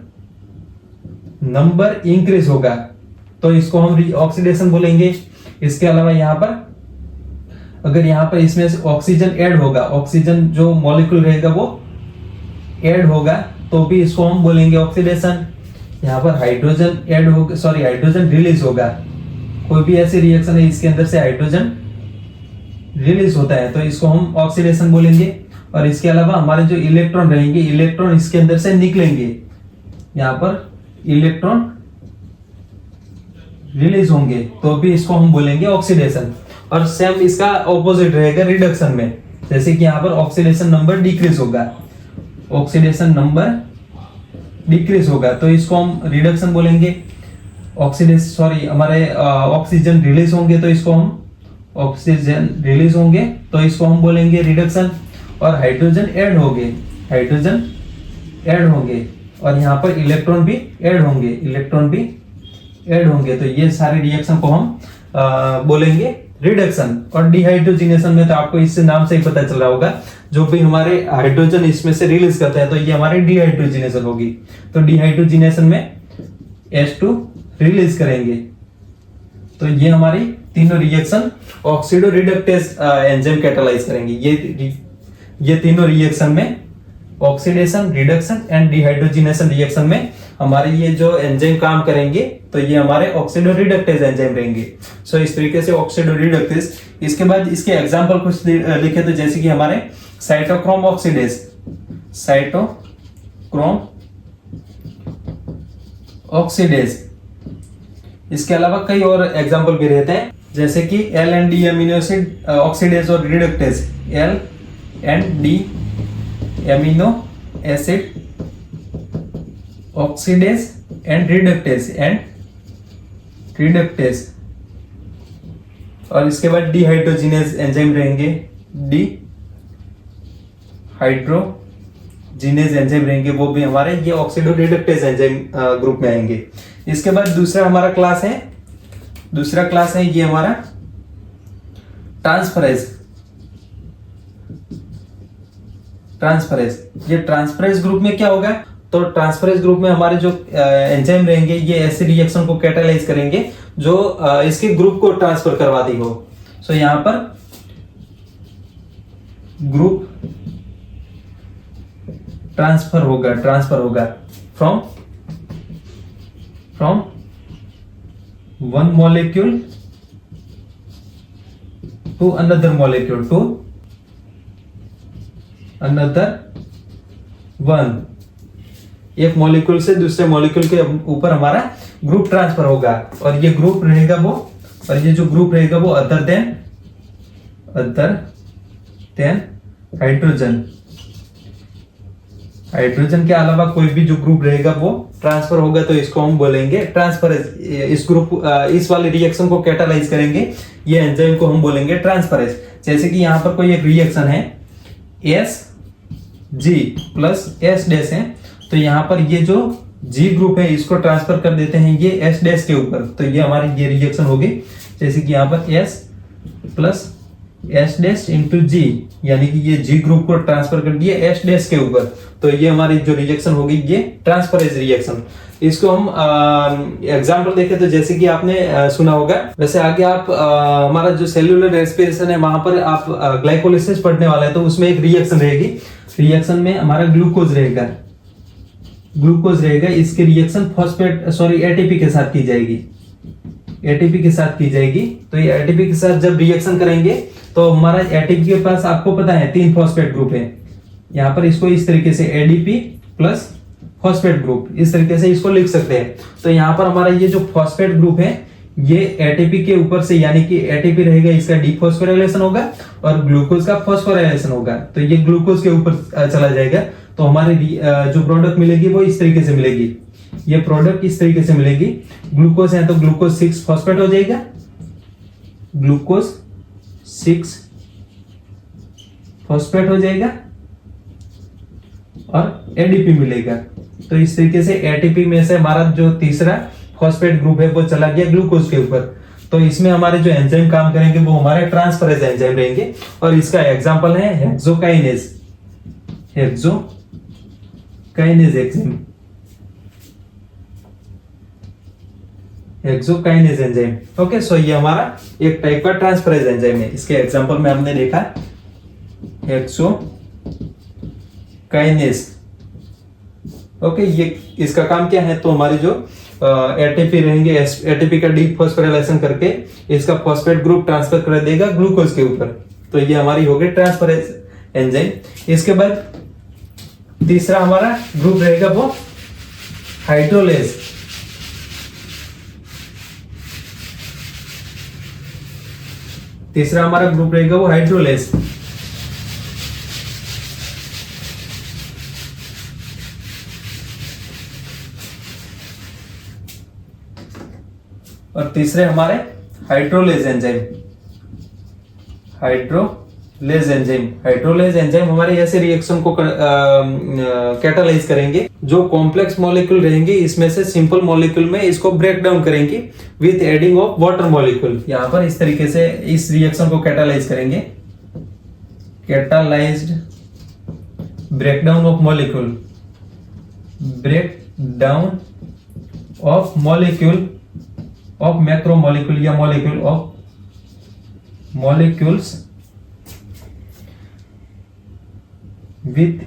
नंबर इंक्रीज होगा तो इसको हम ऑक्सीडेशन बोलेंगे। इसके अलावा यहां पर अगर यहां पर इसमें से ऑक्सीजन ऐड होगा, ऑक्सीजन जो मॉलिक्यूल रहेगा वो ऐड होगा तो भी इसको हम बोलेंगे ऑक्सीडेशन। यहां पर हाइड्रोजन ऐड होगा, सॉरी हाइड्रोजन रिलीज होगा, कोई भी ऐसी रिएक्शन है इसके अंदर से हाइड्रोजन रिलीज होता है तो इसको हम ऑक्सीडेशन बोलेंगे। और इसके अलावा हमारे जो इलेक्ट्रॉन रहेंगे, इलेक्ट्रॉन इसके अंदर से निकलेंगे, यहां पर इलेक्ट्रॉन रिलीज होंगे तो भी इसको हम बोलेंगे ऑक्सीडेशन। और सेम इसका ऑपोजिट रहेगा रिडक्शन में, जैसे कि यहां पर ऑक्सीडेशन नंबर डिक्रीज होगा, ऑक्सीडेशन नंबर डिक्रीज होगा तो इसको हम रिडक्शन बोलेंगे। ऑक्सीडेशन सॉरी हमारे ऑक्सीजन रिलीज होंगे तो इसको हम ऑक्सीजन रिलीज होंगे तो इसको हम बोलेंगे रिडक्शन। और हाइड्रोजन ऐड होंगे, हाइड्रोजन ऐड होंगे और यहाँ पर इलेक्ट्रॉन भी ऐड होंगे, इलेक्ट्रॉन भी ऐड होंगे तो ये सारे रिएक्शन को हम बोलेंगे रिडक्शन। और डिहाइड्रोजिनेशन में तो आपको इससे नाम से ही पता चल रहा होगा, जो भी हमारे हाइड्रोजन इसमें से रिलीज करते हैं तो ये हमारे डिहाइड्रोजिनेशन होगी। तो डिहाइड्रोजिनेशन में H2 रिलीज करेंगे तो ये हमारी तीनों reaction oxido reductase enzyme catalyse करेंगे। ये तीनों रिएक्शन में oxidation, reduction and dehydrogenation reaction में हमारे ये जो एंजाइम काम करेंगे तो ये हमारे ऑक्सीडो रिडक्टेज एंजाइम रहेंगे। सो इस तरीके से ऑक्सीडो रिडक्टेज। इसके बाद इसके एग्जांपल कुछ लिखे तो जैसे कि हमारे साइटोक्रोम ऑक्सीडेज, साइटोक्रोम ऑक्सीडेज। इसके अलावा कई और एग्जांपल भी रहते हैं जैसे कि L&D अमीनो एसिड ऑक्सीडेज और reductase, L&D amino acid oxidase and reductase. और इसके बाद डिहाइड्रोजिनेज एंजाइम रहेंगे, डिहाइड्रोजिनेज एंजाइम रहेंगे, वो भी हमारे ये ऑक्सीडो रिडक्टेज एंजाइम ग्रुप में आएंगे। इसके बाद दूसरा हमारा क्लास है, दूसरा क्लास है ये हमारा ट्रांसफरेज। ये ट्रांसफरेज ग्रुप में क्या होगा, तो ट्रांसफरेज ग्रुप में हमारे जो एंजाइम रहेंगे ये ऐसे रिएक्शन को कैटालाइज करेंगे जो इसके ग्रुप को ट्रांसफर करवाती हो। सो यहां पर ग्रुप ट्रांसफर होगा from one molecule to another molecule to another one. एक मॉलिक्यूल से दूसरे मॉलिक्यूल के ऊपर हमारा ग्रुप ट्रांसफर होगा और ये ग्रुप रहेगा वो, और ये जो ग्रुप रहेगा वो अदर देन हाइड्रोजन के अलावा कोई भी जो ग्रुप रहेगा वो ट्रांसफर होगा तो इसको हम बोलेंगे ट्रांसफरेज। इस ग्रुप इस वाले रिएक्शन को कैटालाइज करेंगे, ये एंजाइम को हम बोलेंगे ट्रांसफरेज। जैसे कि यहां पर कोई एक रिएक्शन है G प्लस S डैश है तो यहाँ पर ये जो G ग्रुप है इसको ट्रांसफर कर देते हैं ये S डैश के ऊपर तो ये हमारी ये रिएक्शन होगी। जैसे कि यहाँ पर S plus S dash into G, यानी कि ये G ग्रुप को ट्रांसफर कर दिया S डैश के ऊपर तो ये हमारी जो रिएक्शन होगी ये ट्रांसफरेज रिएक्शन। इसको हम एग्जांपल देखें तो जैसे कि आपने सुना होगा, वैसे आगे आप हमारा जो सेल्यूलर रेस्पिरेशन है वहां पर आप ग्लाइकोलिसिस पढ़ने वाला है तो उसमें एक रिएक्शन रहेगी, रिएक्शन में हमारा ग्लूकोज रहेगा, इसकी रिएक्शन एटीपी के साथ की जाएगी। तो ये एटीपी के साथ जब रिएक्शन करेंगे तो हमारा एटीपी के पास आपको पता है 3 फॉस्फेट ग्रुप है, यहाँ पर इसको इस तरीके से एडीपी प्लस फॉस्फेट ग्रुप इस तरीके से इसको लिख सकते हैं। तो यहाँ पर हमारा ये जो फॉस्फेट ग्रुप है ये एटीपी के ऊपर से, यानी कि एटीपी रहेगा इसका डीफॉस्फोराइलेशन होगा और ग्लूकोज का फॉस्फोराइलेशन होगा तो ये ग्लूकोज के ऊपर चला जाएगा तो हमारी जो प्रोडक्ट मिलेगी वो इस तरीके से मिलेगी, ये प्रोडक्ट इस तरीके से मिलेगी। ग्लूकोज है तो ग्लूकोज 6 फॉस्फेट हो जाएगा, ग्लूकोज 6 फॉस्फेट हो जाएगा और एडीपी मिलेगा। तो इस तरीके से एटीपी में से हमारा जो तीसरा फॉस्फेट ग्रुप है वो चला गया ग्लूकोज के ऊपर। तो इसमें हमारे जो एंजाइम काम करेंगे वो हमारे ट्रांसफरेज एंजाइम रहेंगे, और इसका एग्जांपल है hexokinase, hexokinase enzyme, hexokinase enzyme. Okay, so ये हमारा एक टाइप का ट्रांसफरेज एंजाइम है। इसके एग्जांपल में हमने देखा हेक्सोकाइनेज। ओके, ये इसका काम क्या है, तो हमारे जो एटीपी रहेंगे, एटीपी का डीफॉस्फोराइलेशन करके इसका फॉस्फेट ग्रुप ट्रांसफर कर देगा ग्लूकोज के ऊपर, तो ये हमारी हो गई ट्रांसफरेज एंजाइम। इसके बाद तीसरा हमारा ग्रुप रहेगा वो हाइड्रोलेज। तीसरा हमारा ग्रुप रहेगा वो हाइड्रोलेज। और तीसरे हमारे hydrolase enzyme, hydrolase enzyme. Hydrolase enzyme हमारे ऐसे रिएक्शन को कैटालाइज करेंगे, जो कॉम्प्लेक्स मॉलिक्यूल रहेंगे इसमें से सिंपल मॉलिक्यूल में इसको ब्रेक डाउन करेंगे with adding of water molecule. यहां पर इस तरीके से इस रिएक्शन को कैटालाइज करेंगे, catalysed breakdown of molecule, breakdown of molecule of macromolecule या molecule of molecules with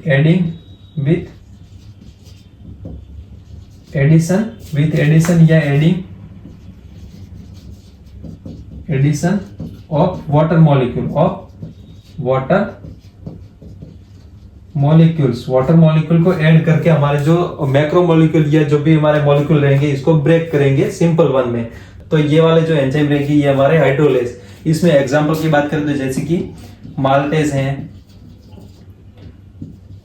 addition या addition of water molecule, water molecule को ऐड करके हमारे जो मैक्रो मॉलिक्यूल या जो भी हमारे मॉलिक्यूल रहेंगे इसको ब्रेक करेंगे सिंपल वन में। तो ये वाले जो एंजाइम रहेंगे ये हमारे हाइड्रोलेज। इसमें एग्जांपल की बात करें तो जैसे कि माल्टेज हैं,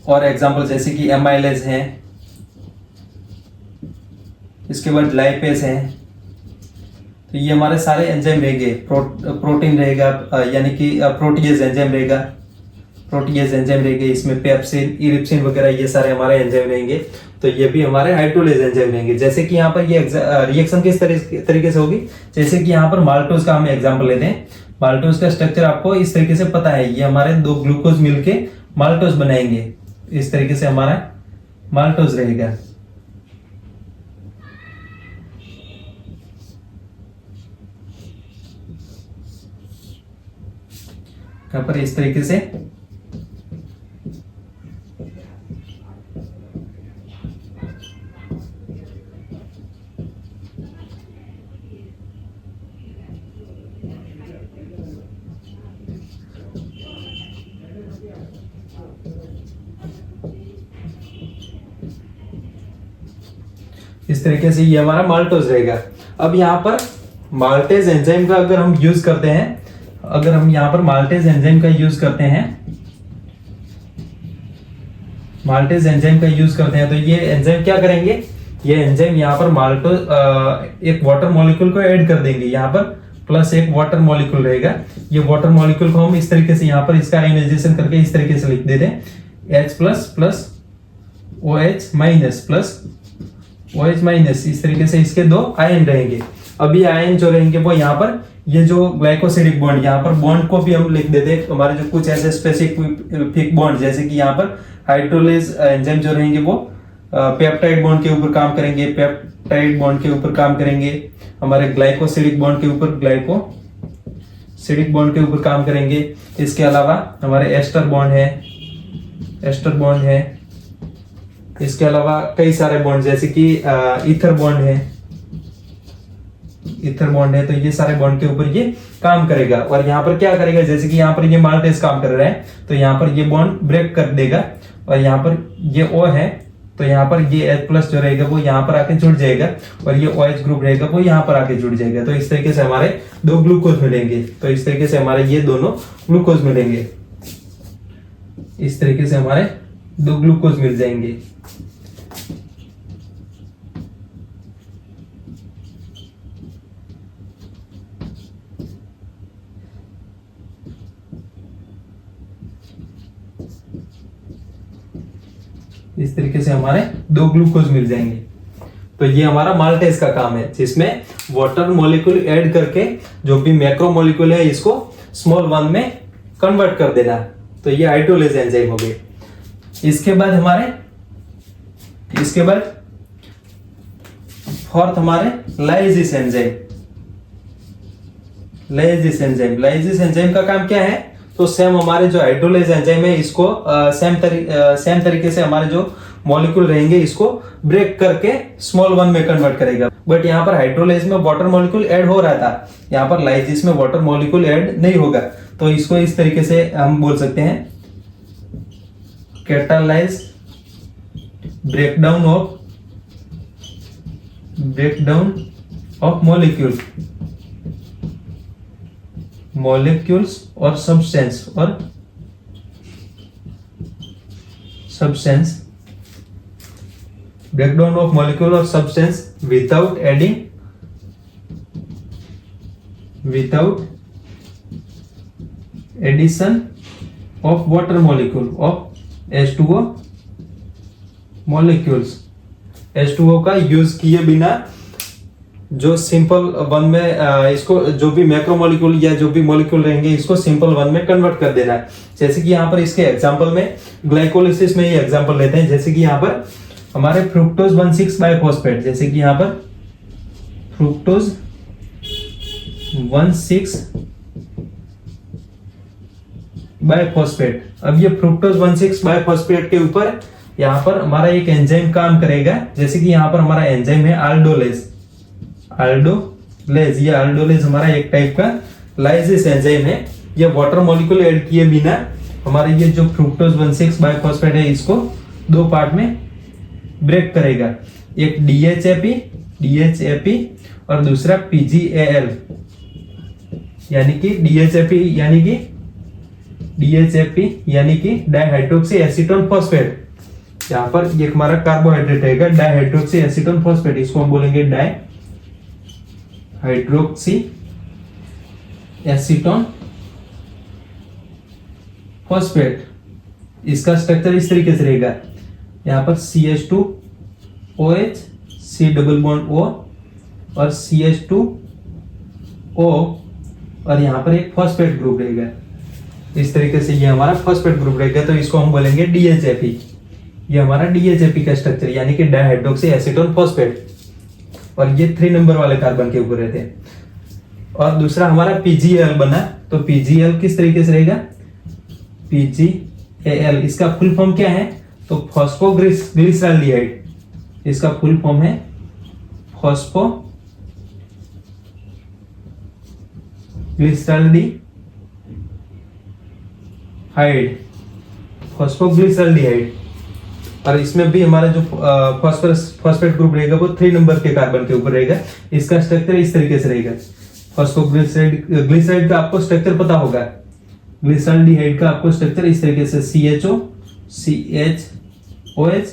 और एग्जांपल जैसे कि एमाइलेज हैं, इसके बाद लाइपेज हैं। तो ये हमारे सारे एंजाइम रहेंगे। प्रोटीन रहेगा, यानी कि प्रोटीएज एंजाइम रहेगा, प्रोटीएज एंजाइम रहेंगे, इसमें पेप्सिन, इरिप्सिन वगैरह ये सारे हमारे एंजाइम रहेंगे। तो ये भी हमारे हाइड्रोलेज एंजाइम रहेंगे। जैसे कि यहाँ पर ये रिएक्शन किस तरीके से होगी, जैसे कि यहाँ पर माल्टोज का हम एग्जांपल लेते हैं। माल्टोज का स्ट्रक्चर आपको इस तरीके से पता है, ये हमारे दो ग्लूकोज मिलके माल्टोज बनाएंगे, इस तरीके से हमारा माल्टोज रहेगा। यहाँ पर इस तरीके से ये हमारा माल्टोज रहेगा। अब यहाँ पर माल्टेज एंजाइम का अगर हम यूज करते हैं, अगर हम यहाँ पर माल्टेज एंजाइम का यूज करते हैं, माल्टेज एंजाइम का यूज करते हैं, तो ये एंजाइम क्या करेंगे, ये एंजाइम यहाँ पर माल्टोज एक वाटर मॉलिक्यूल को ऐड कर देंगे, यहाँ पर प्लस एक वाटर मॉलिक्यूल रहेगा। ये वाटर मॉलिक्यूल को हम इस तरीके से यहाँ पर इसका आयनाइजेशन करके इस तरीके से लिख देते हैं, H plus plus OH minus plus OH minus, इस तरीके से इसके दो आयन रहेंगे। अभी आयन जो रहेंगे वो यहाँ पर ये जो ग्लाइकोसिडिक बॉन्ड, यहाँ पर बॉन्ड को भी हम लिख देते हैं हमारे जो कुछ ऐसे स्पेसिफिक बॉन्ड, जैसे कि यहाँ पर हाइड्रोलेज एंजाइम जो रहेंगे वो पेप्टाइड बॉन्ड के ऊपर काम करेंगे, पेप्टाइड बॉन्ड के ऊपर काम करेंगे, हमारे ग्लाइकोसिडिक बॉन्ड के ऊपर ग्लाइकोसिडिक बॉन्ड के ऊपर काम करेंगे। इसके अलावा हमारे एस्टर बॉन्ड है, एस्टर बॉन्ड है, इसके अलावा कई सारे बॉन्ड जैसे कि ईथर बॉन्ड है, ईथर बॉन्ड है। तो ये सारे बॉन्ड के ऊपर ये काम करेगा। और यहाँ पर क्या करेगा, जैसे कि यहाँ पर ये माल्टेज काम कर रहा है तो यहाँ पर ये बॉन्ड ब्रेक कर देगा, और यहाँ पर ये O है तो यहाँ पर ये H प्लस जो रहेगा वो यहाँ पर आके जुड़ जाएगा, और ये OH ग्रुप रहेगा वो यहाँ पर आके जुड़ जाएगा। तो इस तरीके से हमारे दो ग्लूकोज मिलेंगे। तो इस तरीके से हमारे ये दोनों ग्लूकोज मिलेंगे, इस तरीके से हमारे दो ग्लूकोज मिल जाएंगे। इस तरीके से हमारे दो ग्लूकोज मिल जाएंगे। तो ये हमारा माल्टेज का काम है, जिसमें वाटर मॉलिक्यूल ऐड करके जो भी मैक्रो मॉलिक्यूल है इसको स्मॉल वन में कन्वर्ट कर देना। तो ये हाइड्रोलेज एंजाइम हो गए। इसके बाद फोर्थ हमारे लाइसिस एंजाइम। लाइसिस एंजाइम का काम क्या है? तो सेम हमारे जो हाइड्रोलेज एंजाइम है इसको सेम तरीके से हमारे जो मॉलिक्यूल रहेंगे इसको ब्रेक करके स्मॉल वन में कन्वर्ट करेगा। बट यहाँ पर हाइड्रोलेज में वाटर मॉलिक्यूल ऐड हो रहा था, यहाँ पर लाइसिस में वाटर मॉलिक्यूल ऐड नहीं होगा। तो इसको इस तरीके से हम बोल सकते हैं कैटालाइज ब्रेकडाउन ऑफ मॉलिक्यूल्स और सब्सटेंस ब्रेकडाउन ऑफ मॉलिक्यूल और substance without addition of water molecule of H2O molecules. H2O का यूज किए बिना जो सिंपल वन में इसको जो भी मैक्रो मॉलिक्यूल या जो भी मॉलिक्यूल रहेंगे इसको सिंपल वन में कन्वर्ट कर देना है। जैसे कि यहाँ पर इसके एग्जांपल में ग्लाइकोलिसिस में ये एग्जांपल लेते हैं। जैसे कि यहाँ पर हमारे फ्रुक्टोज 1,6 बाइफॉस्फेट, जैसे कि यहाँ पर फ्रुक्टोज 1,6 बाइफॉस्फेट। अब ये फ्रुक्टोज 1,6 बाइफॉस्फेट के ऊपर यहाँ पर हमारा एक एंजाइम काम करेगा। जैसे कि यहाँ पर हमारा एंजाइम है आल्डोलेज। ये आल्डोलेज हमारा एक टाइप का लाइसिस एंजाइम है। ये वाटर मॉलिक्यूल ऐड किए बिना हमारे ये जो फ्रुक्टोज 1,6 बाइफॉस्फेट है इसको दो पार्ट में ब्रेक करेगा। एक DHAP और दूसरा PGAL, यानी कि डाइहाइड्रोक्सी एसीटोन फॉस्फेट। यहाँ पर ये हमारा कार्बोहाइड्रेट रहेगा डाइहाइड्रोक्सी एसीटोन फॉस्फेट, इसको हम बोलेंगे डाइहाइड्रोक्सी एसीटोन फॉस्फेट। इसका स्ट्रक्चर इस तरीके से रहेगा, यहाँ पर CH2OH C double bond O और CH2O और यहाँ पर एक फॉस्फेट ग्रुप रहेगा। इस तरीके से ये हमारा फॉस्फेट ग्रुप रहेगा। तो इसको हम बोलेंगे DHAP। ये हमारा DHAP का स्ट्रक्चर यानी कि डाइहाइड्रोक्सी एसीटोन फॉस्फेट, और ये 3 नंबर वाले कार्बन के ऊपर रहते हैं। और दूसरा हमारा PGAL बना। तो PGAL किस तरीके से रहेगा? PGAL इसका फुल फॉर्म क्या है? तो फॉस्फोग्लिसराल्डिहाइड। इसका फुल फॉर्म है फॉस्फोग्लिसराल्डिहाइड। और इसमें भी हमारा जो फॉस्फेट ग्रुप रहेगा वो 3 नंबर के कार्बन के ऊपर रहेगा। इसका स्ट्रक्चर इस तरीके से रहेगा। फॉस्फोग्लिसराइड का आपको स्ट्रक्चर पता होगा। ग्लिसराल्डिहाइड का आपको स्ट्रक्चर इस तरीके से CHO CHOH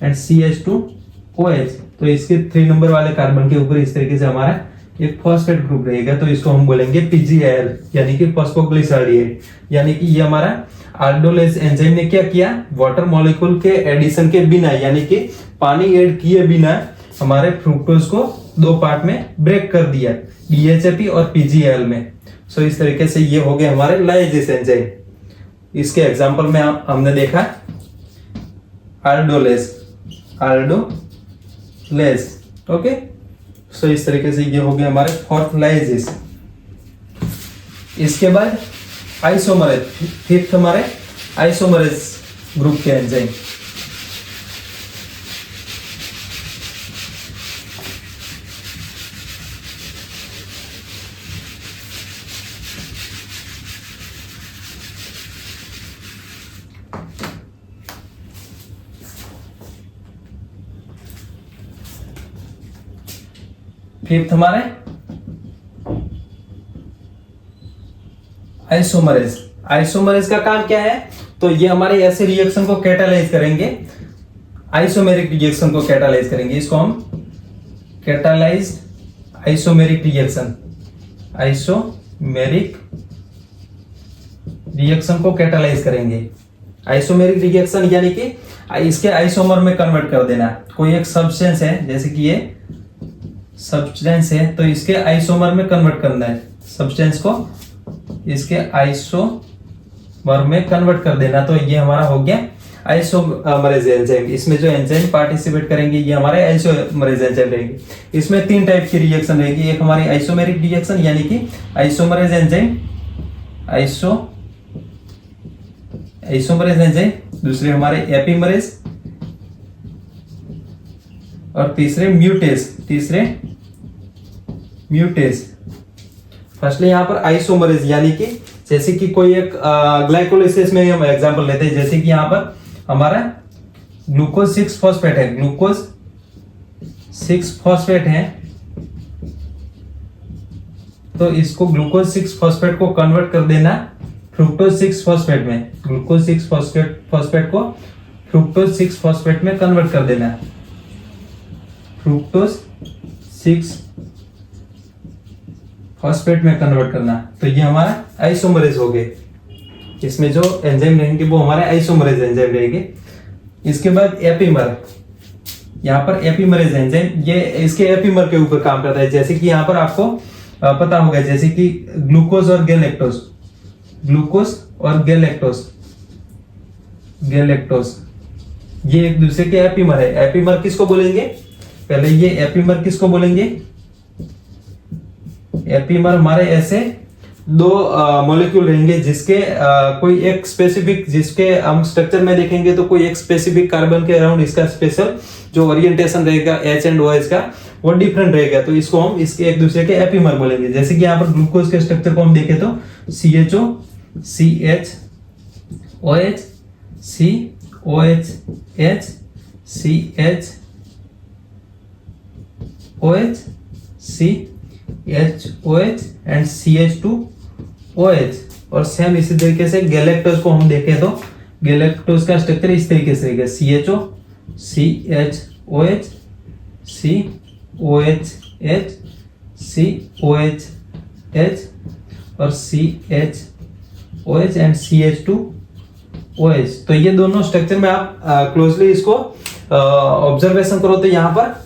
एंड CH2OH। तो इसके 3 नंबर वाले कार्बन के ऊपर इस तरीके से हमारा एक फॉस्फेट ग्रुप रहेगा। तो इसको हम बोलेंगे PGAL यानी कि फॉस्फोग्लिसराल्डिहाइड। यानी कि ये हमारा आल्डोलेज एंजाइम ने क्या किया? वाटर मॉलिक्यूल के एडिशन के बिना यानी कि पानी ऐड किए बिना हमारे फ्रुक्टोज को 2 पार्ट में ब्रेक कर दिया, DHAP और PGAL में। सो इस तरीके से ये हो गए हमारे लाइसिस एंजाइम। इसके एग्जांपल में हमने देखा आल्डोलेज। ओके, सो इस तरीके से ये हो गए हमारे फोर्थ लाइसिस। इसके बाद आइसोमरेज, फिफ्थ हमारे आइसोमरेज ग्रुप के एंजाइम। फिफ्थ हमारे आइसोमरेज। आइसोमरेज का काम क्या है? तो ये हमारे ऐसे रिएक्शन को कैटालाइज करेंगे, आइसोमेरिक रिएक्शन को कैटालाइज करेंगे। इसको हम कैटालाइज्ड आइसोमेरिक रिएक्शन को कैटालाइज करेंगे। आइसोमेरिक रिएक्शन यानी कि इसके आइसोमर में कन्वर्ट कर देना। कोई एक सब्सटेंस है, जैसे कि ये सब्सटेंस है, तो इसके आइसोमर में कन्वर्ट करना है, सब्सटेंस को इसके आइसोमर में कन्वर्ट कर देना। तो ये हमारा हो गया आइसोमरेज एंजाइम। इसमें जो एंजाइम पार्टिसिपेट करेंगे ये हमारे आइसोमरेज एंजाइम रहेंगे। इसमें 3 टाइप की रिएक्शन रहेगी। एक हमारी आइसोमेरिक रिएक्शन यानी कि आइसोमरेज एंजाइम, आइसोमरेज एंजाइम, दूसरे हमारे एपिमरेज और तीसरे म्यूटेज। फर्स्टली यहाँ पर आइसोमरेज यानी कि जैसे कि कोई एक ग्लाइकोलाइसिस में हम एग्जांपल लेते हैं, जैसे कि यहाँ पर हमारा ग्लूकोज 6 फॉस्फेट है, ग्लूकोज 6 फॉस्फेट है, तो इसको ग्लूकोज 6 फॉस्फेट को कन्वर्ट कर देना फ्रुक्टोज 6 फॉस्फेट में, ग्लूकोज 6 फॉस्फेट को फ्रुक्टोज 6 फॉस्फेट में कन्वर्ट कर देना, फ्रुक्टोज 6 फॉस्फेट में कन्वर्ट करना। तो ये हमारा आइसोमरेज हो गए। इसमें जो एंजाइम रहेंगे वो हमारे आइसोमरेज एंजाइम रहेंगे। इसके बाद एपिमर, यहाँ पर एपिमरेज एंजाइम ये इसके एपिमर के ऊपर काम करता है। जैसे कि यहाँ पर आपको पता होगा, जैसे कि ग्लूकोज और गैलेक्टोज, ग्लूकोज और गैलेक्टोज ये एक दूसरे के एपिमर है। एपिमर किसको बोलेंगे, पहले ये एपिमर किसको बोलेंगे, एपिमर हमारे ऐसे 2 मॉलिक्यूल रहेंगे जिसके कोई एक स्पेसिफिक, जिसके हम स्ट्रक्चर में देखेंगे तो कोई एक स्पेसिफिक कार्बन के अराउंड इसका स्पेशल जो ओरिएंटेशन रहेगा H एंड OH का वो डिफरेंट रहेगा, तो इसको हम इसके एक दूसरे के एपिमर बोलेंगे। जैसे कि यहाँ पर ग्लूकोज के स्ट्रक्चर को हम देखें तो CHO CHOH COH H CHOH CHOH and CH2OH। और सेम इसी तरीके से गैलेक्टोज को हम देखें तो गैलेक्टोज का स्ट्रक्चर इस तरीके से रहेगा, CHO CHOH COH H COH H और CHOH एंड CH2OH। तो ये दोनों स्ट्रक्चर में आप क्लोजली इसको ऑब्जर्वेशन करो तो यहाँ पर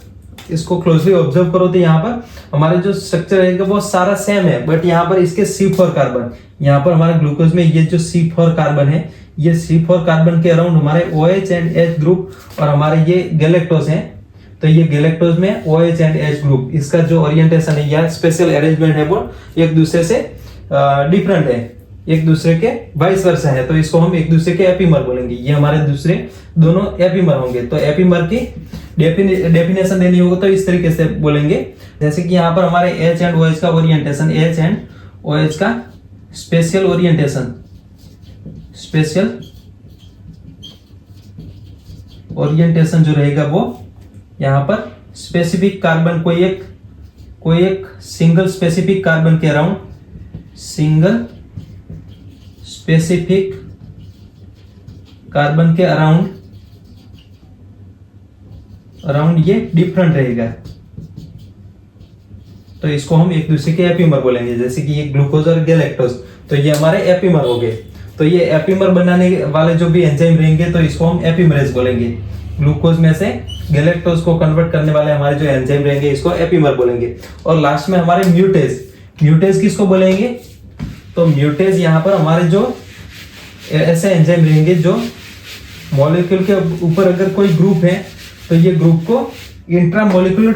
इसको क्लोजली ऑब्जर्व करो तो यहाँ पर हमारे जो स्ट्रक्चर रहेगा वो सारा सेम है, बट यहाँ पर इसके C4 कार्बन, यहाँ पर हमारे ग्लूकोज में ये जो C4 कार्बन है, ये C4 कार्बन के अराउंड हमारे OH एंड H ग्रुप, और हमारे ये गैलेक्टोज हैं तो ये गैलेक्टोज में OH एंड H ग्रुप, इसका जो ओरिएंटेशन है या स्पेशल अरेंजमेंट है वो एक दूसरे से डिफरेंट है, एक दूसरे के वाइस वर्सा है, तो इसको हम एक दूसरे के एपिमर बोलेंगे। ये हमारे दूसरे दोनों एपिमर होंगे। तो एपिमर की डेफिनेशन देनी होगा तो इस तरीके से बोलेंगे, जैसे कि यहाँ पर हमारे H एंड OH का ओरिएंटेशन, H एंड OH का स्पेशल ओरिएंटेशन, जो रहेगा वो यहाँ पर स्पेसिफिक कार्बन, कोई एक सिंगल स्पेसिफिक कार्बन के अराउंड, सिंगल स्पेसिफिक कार्बन के अराउंड ये डिफरेंट रहेगा, तो इसको हम एक दूसरे के एपिमर बोलेंगे। जैसे कि ये ग्लूकोज और गैलेक्टोज, तो ये हमारे एपिमर हो गए। तो ये एपिमर बनाने वाले जो भी एंजाइम रहेंगे तो इसको हम एपिमरेज बोलेंगे। ग्लूकोज में से गैलेक्टोज को कन्वर्ट करने वाले हमारे जो एंजाइम रहेंगे इसको एपिमर बोलेंगे। और लास्ट में हमारे म्यूटेज किसको बोलेंगे, तो म्यूटेज यहाँ पर हमारे जो ऐसे एंजाइम रहेंगे जो मॉलिक्यूल के ऊपर अगर कोई ग्रुप है तो ये ग्रुप को इंट्रामोलिकुलर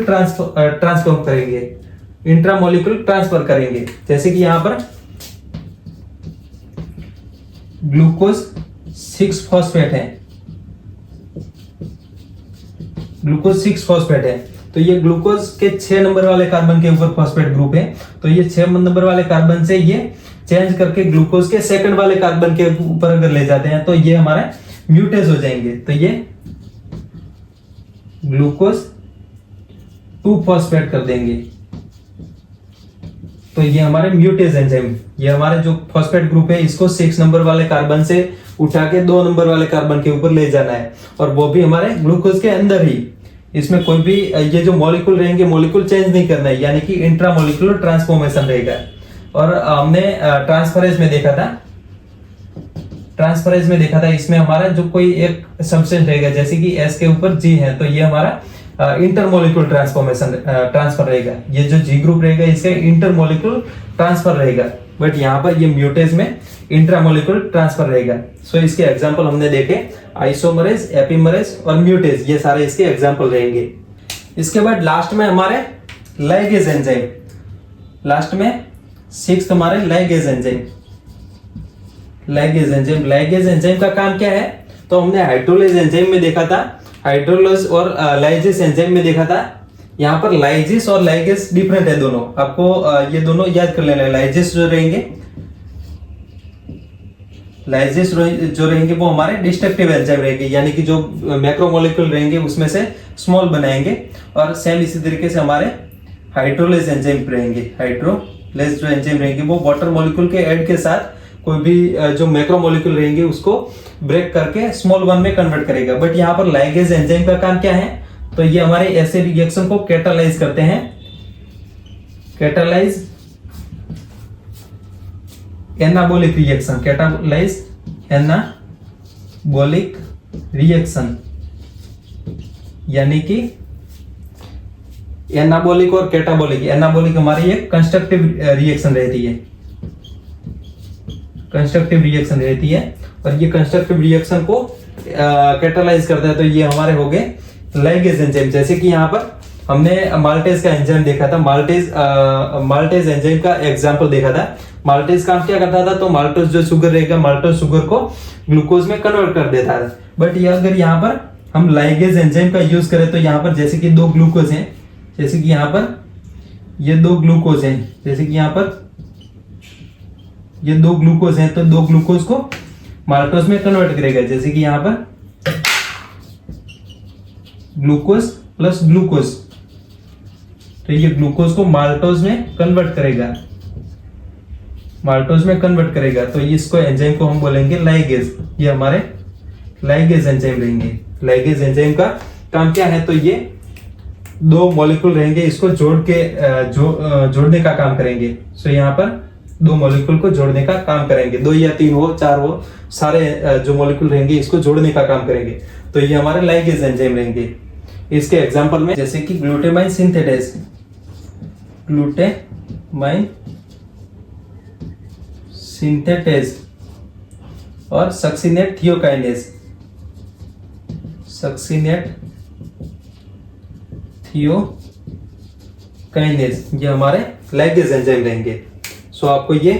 ट्रांसफर करेंगे। जैसे कि यहाँ पर ग्लूकोज 6 फॉस्फेट है, तो ये ग्लूकोज के 6 नंबर वाले कार्बन के ऊपर फॉस्फेट ग्रुप है, तो ये 6 नंबर वाले कार्बन से ये चेंज करके ग्लूकोज के सेकंड वाले कार्बन के ऊपर अगर ले जाते हैं तो ये हमारे म्यूटेज हो जाएंगे। तो ये ग्लूकोज 2 फॉस्फेट कर देंगे, तो ये हमारे म्यूटेज एंजाइम, ये हमारे जो फॉस्फेट ग्रुप है इसको 6 नंबर वाले कार्बन से उठा के 2 नंबर वाले कार्बन के ऊपर ले जाना है, और वो भी हमारे ग्लूकोज के अंदर ही। इसमें कोई भी ये जो मॉलिक्यूल रहेंगे मॉलिक्यूल चेंज नहीं करना है, यानी कि इंट्रामोलिकुलर ट्रांसफॉर्मेशन रहेगा। और हमने ट्रांसफरेज में देखा था, ट्रांसफरेज में देखा था, इसमें हमारा जो कोई एक सब्सटेंस रहेगा, जैसे कि S के ऊपर G है, तो ये हमारा इंटरमोलिक्यूल ट्रांसफर रहेगा। ये जो G ग्रुप रहेगा इसका इंटरमोलिक्यूल ट्रांसफर रहेगा, बट यहाँ पर ये म्यूटेज में इंट्रामोलिक्यूल ट्रांसफर रहेगा। सो इसके एग्जांपल हमने देखे, आइसोमरेज, एपिमरेज और म्यूटेज, ये सारे इसके एग्जांपल रहेंगे। इसके बाद लास्ट में हमारे लाइगेज एंजाइम, लास्ट में 6th हमारे लाइगेज एंजाइम। लाइगेज एंजाइम का काम क्या है? तो हमने हाइड्रोलेज एंजाइम में देखा था, हाइड्रोलेज और लाइजेस एंजाइम में देखा था। यहाँ पर लाइजेस और लाइगेज डिफरेंट है दोनों, आपको ये दोनों याद कर लेना। लाइजेस जो रहेंगे, लाइजेस जो रहेंगे वो हमारे डिस्ट्रक्टिव एंजाइम रहेंगे, यानी कि जो मैक्रोमोलेक्यूल रहेंगे उसमें से स्मॉल बनाएंगे। और सेम इसी तरीके से हमारे हाइड्रोलेज एंजाइम रहेंगे। हाइड्रोलेज जो एंजाइम रहेंगे वो वाटर मॉलिक्यूल के ऐड के साथ कोई भी जो मैक्रोमोलेक्यूल रहेंगे उसको ब्रेक करके स्मॉल वन में कन्वर्ट करेगा। बट यहाँ पर लाइगेज एंजाइम का काम क्या है? तो ये हमारे ऐसे रिएक्शन को कैटालाइज करते हैं। Catalyse anabolic reaction, catalyse anabolic reaction, यानी कि एनाबोलिक और कैटाबोलिक। एनाबोलिक हमारी एक कंस्ट्रक्टिव रिएक्शन रहती है, कंस्ट्रक्टिव रिएक्शन रहती है, और ये कंस्ट्रक्टिव रिएक्शन को कैटालाइज करता है। तो ये हमारे हो गए लाइगेज एंजाइम। जैसे कि यहाँ पर हमने माल्टेज का एंजाइम देखा था, माल्टेज एंजाइम का एग्जांपल देखा था। माल्टेज काम क्या करता था? तो माल्टोज जो शुगर रहेगा, माल्टोज शुगर को ग्लूकोज में कन्वर्ट कर देता है। बट ये अगर यहाँ पर हम लाइगेज एंजाइम का यूज करें तो यहाँ पर जैसे कि 2 ग्लूकोज हैं, जैसे कि यहाँ पर ये 2 ग्लूकोज हैं, जैसे कि यहाँ पर ये 2 ग्लूकोज हैं, तो 2 ग्लूकोज को माल्टोज में कन्वर्ट करेगा। जैसे कि यहाँ पर ग्लूकोज प्लस ग्लूकोज, तो ये ग्लूकोज को माल्टोज में कन्वर्ट करेगा, माल्टोज में कन्वर्ट करेगा। तो इसको एंजाइम को हम बोलेंगे लाइगेज। ये हमारे लाइगेज एंजाइम रहेंगे। लाइगेज एंजाइम का काम क्या है? तो ये 2 मॉलिक्यूल रहेंगे, इसको जोड़ने का काम करेंगे। सो यहाँ पर 2 मॉलिक्यूल को जोड़ने का काम करेंगे, 2 या 3 हो, 4 हो, सारे जो मॉलिक्यूल रहेंगे इसको जोड़ने का काम करेंगे। तो ये हमारे लाइगेज एंजाइम रहेंगे। इसके एग्जांपल में जैसे कि ग्लूटामाइन सिंथेटेज, ग्लूटामाइन सिंथेटेज और सक्सिनेट थियोकाइनेज, सक्सिनेट थियोकाइनेज, ये हमारे लाइगेज एंजाइम रहेंगे। सो आपको ये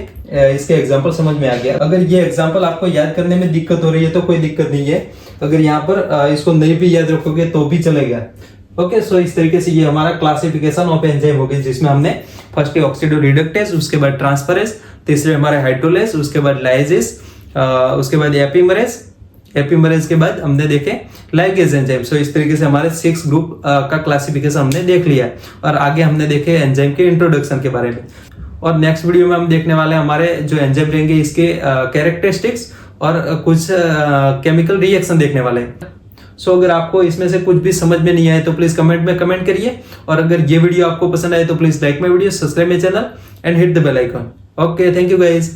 इसके एग्जांपल समझ में आ गया। अगर ये एग्जांपल आपको याद करने में दिक्कत हो रही है तो कोई दिक्कत नहीं है, अगर यहाँ पर इसको नहीं भी याद रखोगे तो भी चलेगा। ओके, सो इस तरीके से ये हमारा क्लासिफिकेशन ऑफ एंजाइम हो गई, जिसमें हमने फर्स्ट ऑक्सीडेटिव रिडक्टेज, उसके बाद ट्रांसफरेज, तीसरे हमारे हाइड्रोलेज, उसके बाद लाइजेज, उसके बाद एपिमरेज के बाद हमने देखे लाइगेज एंजाइम। सो इस तरीके से हमारे 6 ग्रुप का क्लासिफिकेशन हमने देख लिया, और आगे हमने देखे एंजाइम के इंट्रोडक्शन के बारे में। और नेक्स्ट वीडियो में हम देखने वाले हैं हमारे जो एंजाइम रहेंगे इसके कैरेक्टरिस्टिक्स और कुछ केमिकल रिएक्शन देखने वाले हैं। सो अगर आपको इसमें से कुछ भी समझ में नहीं आए तो प्लीज कमेंट में कमेंट करिए, और अगर ये वीडियो आपको पसंद आए तो please like my video, subscribe my channel and hit the bell icon. Okay, thank you guys.